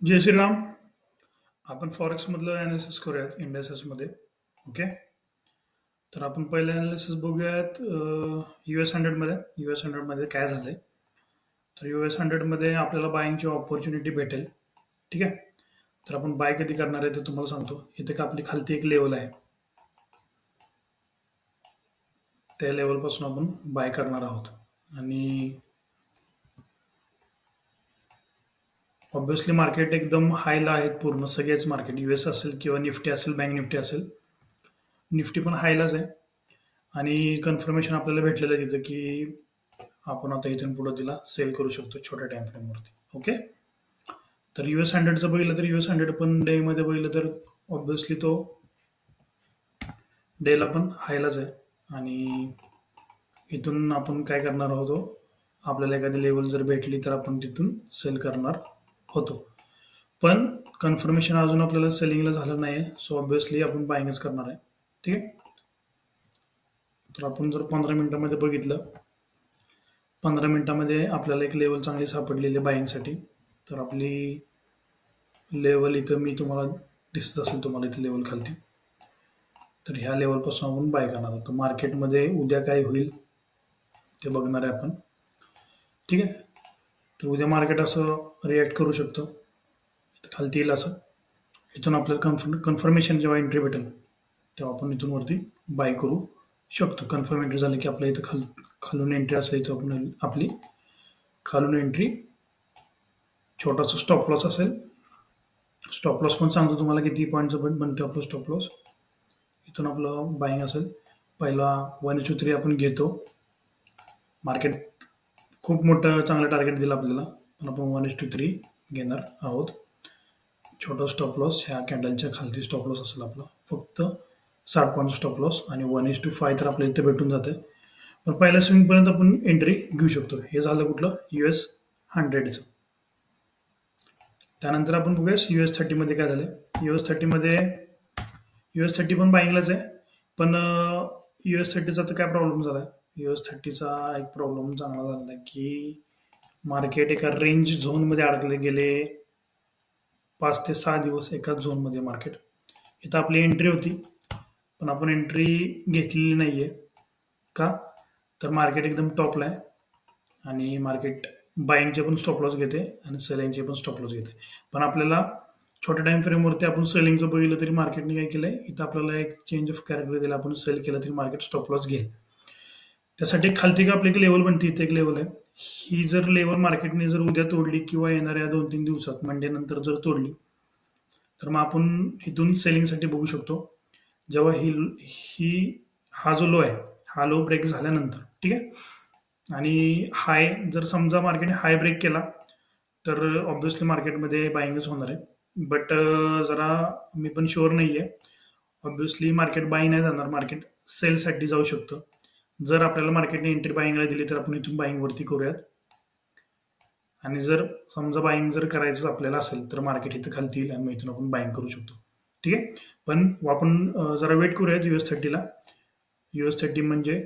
जय श्रीराम. आपण फॉरेक्स मधलं अनालिसिस करूयात इंडेक्सेस मध्ये. ओके, तर आपण पहिलं अनालिसिस बघूयात US 100 मध्ये. US 100 मध्ये काय झालंय, तर US 100 मध्ये आपल्याला बायिंगची ऑपॉर्च्युनिटी भेटेल. ठीक आहे, तर आपण बाय कधी करणार आहे ते तुम्हाला सांगतो. इथे का आपली खालती एक लेवल आहे, त्या लेवल पासून आपण बाय करणार आहोत. आणि ऑब्व्हियसली मार्केट एकदम हायला आहेत पूर्ण सगळेच मार्केट, US असेल किंवा निफ्टी असेल, बँक निफ्टी असेल. निफ्टी पण हायलाच आहे आणि कन्फर्मेशन आपल्याला भेटलेलं आहे तिथं की आपण आता इथून पुढे तिला सेल करू शकतो छोट्या टाइम फ्रेमवरती. ओके, तर US 100चं बघितलं तर US 100 पण डे मध्ये बघितलं तर ऑब्व्हियसली तो डेला पण हायलाच आहे. आणि इथून आपण काय करणार होतो, आपल्याला एखादी लेवल जर भेटली तर आपण तिथून सेल करणार होतो. पण कन्फर्मेशन अजून आपल्याला सेलिंगला झालं नाही, सो ऑब्व्हियसली आपण बायिंगच करणार आहे. ठीक आहे, तर आपण जर 15 मिनिटांमध्ये बघितलं, 15 मिनिटांमध्ये आपल्याला एक लेवल चांगली सापडलेली आहे बायिंगसाठी. तर आपली लेवल इथं मी तुम्हाला दिसत असेल, तुम्हाला इथे लेवल खालती, तर ह्या लेवलपासून आपण बाय करणार आहोत. तर मार्केटमध्ये उद्या काय होईल ते बघणार आहे आपण. ठीक आहे, तर उद्या मार्केट असं रिॲक्ट करू शकतं, खालती येईल असं. इथून आपल्याला कन्फर्मेशन जेव्हा एंट्री भेटेल तेव्हा आपण इथून वरती बाय करू शकतो. कन्फर्म एंट्री झाली की आपल्या इथं खालून एंट्री असली तर आपण आपली खालून एंट्री, छोटासा स्टॉप लॉस असेल. स्टॉप लॉस पण सांगतो तुम्हाला किती पॉईंटचं बनतो आपलं स्टॉप लॉस. इथून आपलं बाईंग असेल, पहिला 1:3 आपण घेतो. मार्केट खूप मोठं चांगलं टार्गेट दिलं आपल्याला, पण आपण 1:3 घेणार आहोत. छोटा स्टॉप लॉस ह्या कॅन्डलच्या खालती स्टॉप लॉस असेल आपला, फक्त 60 पॉईंट स्टॉप लॉस. आणि 1:5 तर आपल्या इथे भेटून जाते. पण पहिल्या स्विंगपर्यंत आपण एंट्री घेऊ शकतो. हे झालं कुठलं, US 100चं. त्यानंतर आपण बघूया US 30 मध्ये काय झालं. US 30 मध्ये US 30 पण बाईंगलाच आहे, पण US 30चा तर काय प्रॉब्लेम झाला. US 30चा एक प्रॉब्लेम चांगला झाला की मार्केट एका रेंज झोनमध्ये अडकले गेले. 5 ते 6 दिवस एकाच झोनमध्ये मार्केट. इथं आपली एंट्री होती, पण आपण एंट्री घेतलेली नाहीये. का, तर मार्केट एकदम टॉपला आहे आणि मार्केट बाईंगचे पण स्टॉप लॉस घेते आणि सेलिंगचे पण स्टॉप लॉस घेते. पण आपल्याला छोट्या टाइम फ्रेमवरती आपण सेलिंगचं बघितलं तरी मार्केटने काय केलंय, इथं आपल्याला एक चेंज ऑफ कॅरेक्टर दिला. आपण सेल केलं तरी मार्केट स्टॉप लॉस घेईल. त्यासाठी खालती का आपली एक लेवल बनते, इथे एक लेवल आहे. ही जर लेवल मार्केटने जर उद्या तोडली किंवा येणाऱ्या 2-3 दिवसात मंडे नंतर जर तोडली, तर मग आपण इथून सेलिंगसाठी बघू शकतो. जेव्हा ही हा जो लो आहे, हा लो ब्रेक झाल्यानंतर, ठीक आहे, आणि हाय जर समजा मार्केटने हाय ब्रेक केला तर ऑब्व्हियसली मार्केटमध्ये बाईंगच होणार आहे. बट जरा मी पण शुअर नाही आहे. ऑब्व्हियसली मार्केट बाईंग नाही जाणार, मार्केट सेलसाठी जाऊ शकतं. जर आपल्याला मार्केटने एंट्री बाईंगला दिली तर आपण इथून बाईंगवरती करूयात. आणि जर समजा बाईंग जर करायचं आपल्याला असेल तर मार्केट इथं खालती येईल आणि इथून आपण बाईंग करू शकतो. ठीक आहे, पण आपण जरा वेट करूयात US 30ला. US 30 म्हणजे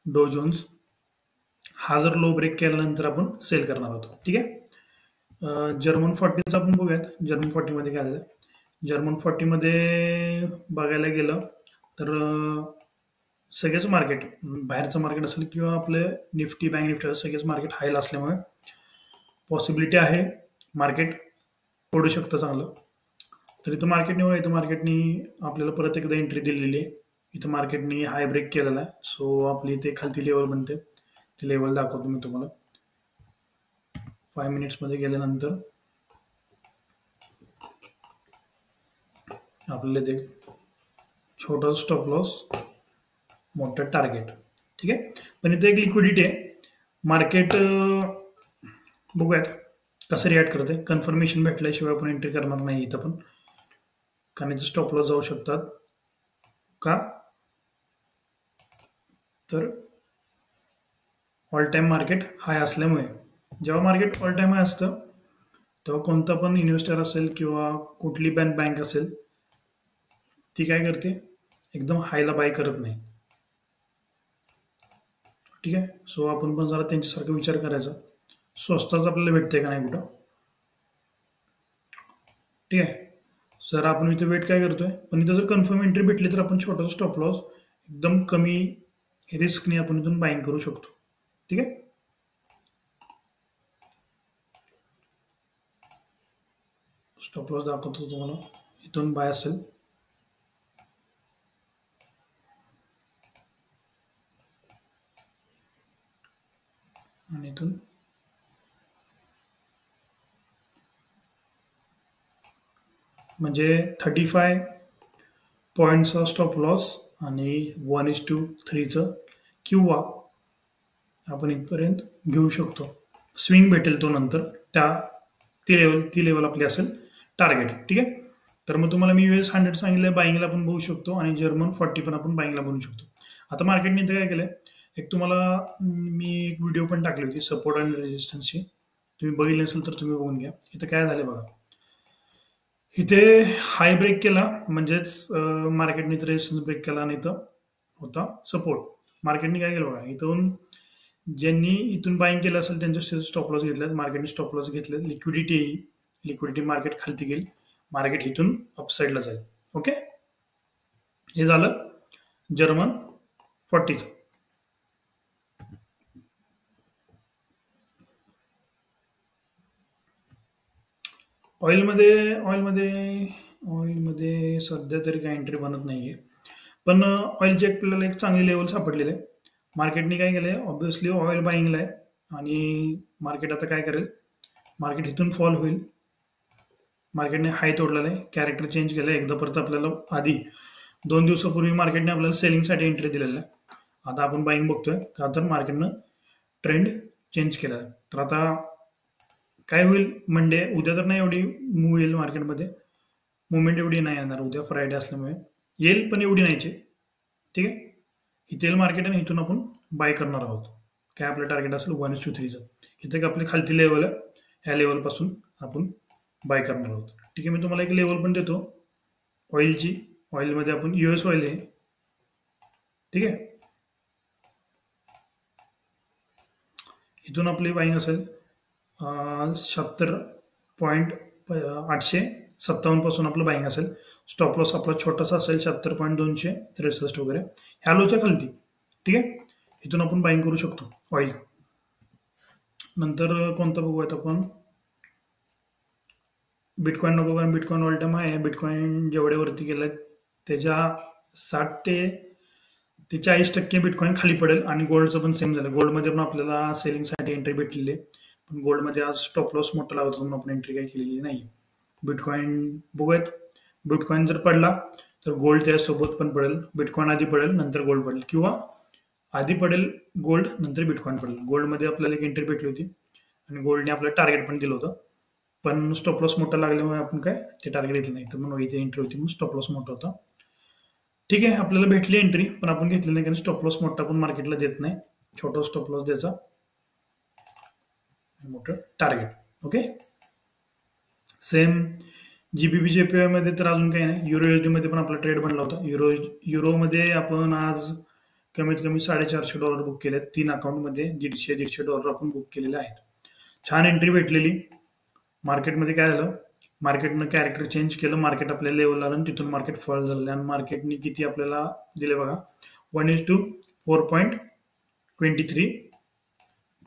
डो जोन्स, हा जर लो ब्रेक केल्यानंतर आपण सेल करणार आहोत. ठीक आहे, जर्मन 40चा आपण बघूयात. जर्मन 40 मध्ये काय झालं. जर्मन 40 मध्ये बघायला गेलं तर सगळेच मार्केट, बाहेरचं मार्केट असेल किंवा आपले निफ्टी, बँक निफ्टी, सगळेच मार्केट हायला असल्यामुळे पॉसिबिलिटी आहे मार्केट पडू शकतं चांगलं. तर इथं मार्केटने बघा, इथं मार्केटनी आपल्याला परत एकदा एंट्री दिलेली आहे. इथं मार्केटनी हाय ब्रेक केलेला आहे, सो आपली इथे खालती लेवल बनते. ती लेवल दाखवतो मी तुम्हाला. 5 मिनिट्समध्ये गेल्यानंतर आपल्याला ते छोटा स्टॉप लॉस, मोठं टार्गेट. ठीक आहे, पण इथे एक लिक्विडिटी आहे. मार्केट बघूयात कसं रिॲक्ट करते. कन्फर्मेशन भेटल्याशिवाय आपण एंट्री करणार नाही इथं पण, कारण इथं स्टॉप लॉस जाऊ शकतात. का, तर ऑल टाइम मार्केट हाय असल्यामुळे. जेव्हा मार्केट ऑल टाइम हाय असतं तेव्हा कोणता पण इन्व्हेस्टर असेल किंवा कुठली बँक असेल, ती काय करते, एकदम हायला बाय करत नाही. ठीक आहे, सो आपण पण जरा त्यांच्यासारखा विचार करायचा, स्वस्ताच आपल्याला भेटते का नाही कुठं. ठीक आहे. सर आपण इथे वेट काय करतोय, पण इथं जर कन्फर्म एंट्री भेटली तर आपण छोटासा स्टॉप लॉस एकदम कमी रिस्कने आपण इथून बाईंग करू शकतो. ठीक आहे. स्टॉप लॉस दाखवतो तुम्हाला, इथून बाय असेल आणि इथून म्हणजे 35 पॉईंटचा स्टॉप लॉस आणि 1:3चं किंवा आपण इथपर्यंत घेऊ शकतो. स्विंग भेटेल तो नंतर ती लेवल आपली असेल टार्गेट. ठीक आहे. तर मग तुम्हाला मी US 100 सांगितलं बाईंगला पण बघू शकतो आणि जर्मन 40 पण आपण बाईंगला बनवू शकतो. आता मार्केटने इथे काय केलंय, एक तुम्हाला मी एक व्हिडिओ पण टाकली होती सपोर्ट आणि रेजिस्टन्सची, तुम्ही बघितली असेल तर तुम्ही बघून घ्या. इथं काय झालं बघा, इथे हाय ब्रेक केला म्हणजेच मार्केटने इथं रेजिस्टन्स ब्रेक केला आणि इथं होता सपोर्ट. मार्केटने काय केलं बघा, इथून ज्यांनी इथून बाईंग केलं असेल त्यांच्या स्टॉप लॉस घेतल्यात, मार्केटने स्टॉप लॉस घेतलेत. लिक्विडिटी मार्केट खालती गेली, मार्केट इथून अपसाईडला जाईल. ओके, हे झालं जर्मन 40चं. ऑइलमध्ये सध्या तरी काही एंट्री बनत नाहीये, पण ऑइलची आपल्याला एक चांगली लेवल सापडलेली आहे. मार्केटने काय केलंय, ऑब्व्हियसली ऑइल बाईंगला आहे आणि मार्केट आता काय करेल, मार्केट इथून फॉल होईल. मार्केटने हाय तोडलेला आहे, कॅरेक्टर चेंज केलं एकदा परत. आपल्याला आधी 2 दिवसापूर्वी मार्केटने आपल्याला सेलिंगसाठी एंट्री दिलेलं आहे. आता आपण बाईंग बघतोय का, तर मार्केटनं ट्रेंड चेंज केला आहे. तर आता काय होईल, मंडे उद्या तर नाही एवढी मूव येईल मार्केटमध्ये, मुवमेंट एवढी नाही येणार उद्या, फ्रायडे असल्यामुळे येईल पण एवढी नाहीची. ठीक आहे. इथे मार्केट आहे, इथून आपण बाय करणार आहोत. काय आपलं टार्गेट असेल 1:3चं. इथे आपली खालती लेवल आहे, ह्या लेवलपासून आपण बाय करणार आहोत. ठीक आहे. मी तुम्हाला एक लेवल पण देतो ऑइलची. ऑइलमध्ये आपण US ऑइल आहे. ठीक आहे. इथून आपली बाईंग असेल 76.857 पासून आपलं बाईंग असेल. स्टॉप लॉस आपला छोटासा असेल 76.263 वगैरे, ह्या लोच्या खालती. ठीक आहे. इथून आपण बाईंग करू शकतो ऑइल. नंतर कोणतं बघूयात आपण, बिटकॉइन नको, कारण बिटकॉइन ऑल टाइम आहे. बिटकॉइन जेवढे वरती गेले त्याच्या 60 ते 40% बिटकॉइन खाली पडेल. आणि गोल्डचं पण सेम झालं. गोल्डमध्ये पण आपल्याला सेलिंगसाठी एंट्री भेटलेली आहे, पण गोल्डमध्ये आज स्टॉप लॉस मोठा लावतो म्हणून आपण एंट्री काही केलेली नाही. बिटकॉइन बघूयात. बिटकॉइन जर पडला तर गोल्ड त्यासोबत पण पडेल. बिटकॉइन आधी पडेल नंतर गोल्ड पडेल, किंवा आधी पडेल गोल्ड नंतर बिटकॉइन पडेल. गोल्डमध्ये आपल्याला एक एंट्री भेटली होती आणि गोल्डने आपलं टार्गेट पण दिलं होतं, पण स्टॉप लॉस मोठा लागल्यामुळे आपण काय ते टार्गेट घेतलं नाही. तर म्हणून इथे एंट्री होती म्हणून स्टॉप लॉस मोठा होता. ठीक आहे. आपल्याला भेटली एंट्री, पण आपण घेतली नाही, कारण स्टॉप लॉस मोठा पण मार्केटला देत नाही. छोटा स्टॉप लॉस द्यायचा, मोठं target. Okay. Same GBP JPY मध्ये तर अजून काही नाही. युरो USD मध्ये पण आपला ट्रेड बनला होता. युरोमध्ये आपण आज कमीत कमी $450 बुक केले. 3 अकाउंटमध्ये $150 आपण बुक केलेले आहेत. छान एंट्री भेटलेली. मार्केटमध्ये काय झालं, मार्केटनं कॅरेक्टर चेंज केलं, मार्केट आपल्या लेवल आलं, तिथून मार्केट फॉल झालं. आणि मार्केटने किती आपल्याला दिले बघा, 1:4.23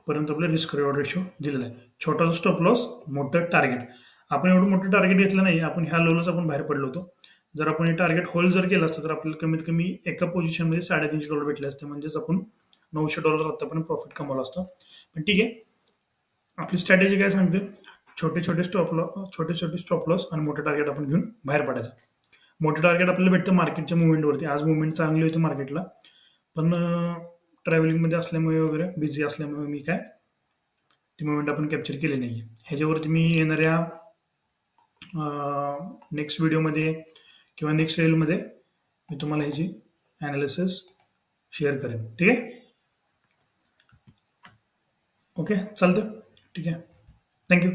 पर्यंत आपलं रिस्क रिवॉर्ड रेशो दिलेला आहे. छोटासा स्टॉप लॉस, मोठं टार्गेट. आपण एवढं मोठं टार्गेट घेतलं नाही, आपण ह्या लेवलच आपण बाहेर पडलो होतो. जर आपण हे टार्गेट होल्ड जर केलं असतं तर आपल्याला कमीत कमी एका पोझिशनमध्ये $350 भेटले असते, म्हणजेच आपण $900 आतापर्यंत प्रॉफिट कमवलं असतं. पण ठीक आहे, आपली स्ट्रॅटेजी काय सांगते, छोटे छोटे स्टॉप लॉस आणि मोठे टार्गेट आपण घेऊन बाहेर पडायचं. मोठे टार्गेट आपल्याला भेटतं मार्केटच्या मुवमेंटवरती. आज मुवमेंट चांगली होती मार्केटला, पण ट्रॅव्हलिंगमध्ये असल्यामुळे वगैरे, बिझी असल्यामुळे मी काय ती मुवमेंट आपण कॅप्चर केली नाही. ह्याच्यावरती मी येणाऱ्या नेक्स्ट व्हिडिओमध्ये किंवा नेक्स्ट रीलमध्ये मी तुम्हाला ह्याची ॲनालिसिस शेअर करेन. ठीक आहे. ओके, चालतं. ठीक आहे. थँक्यू.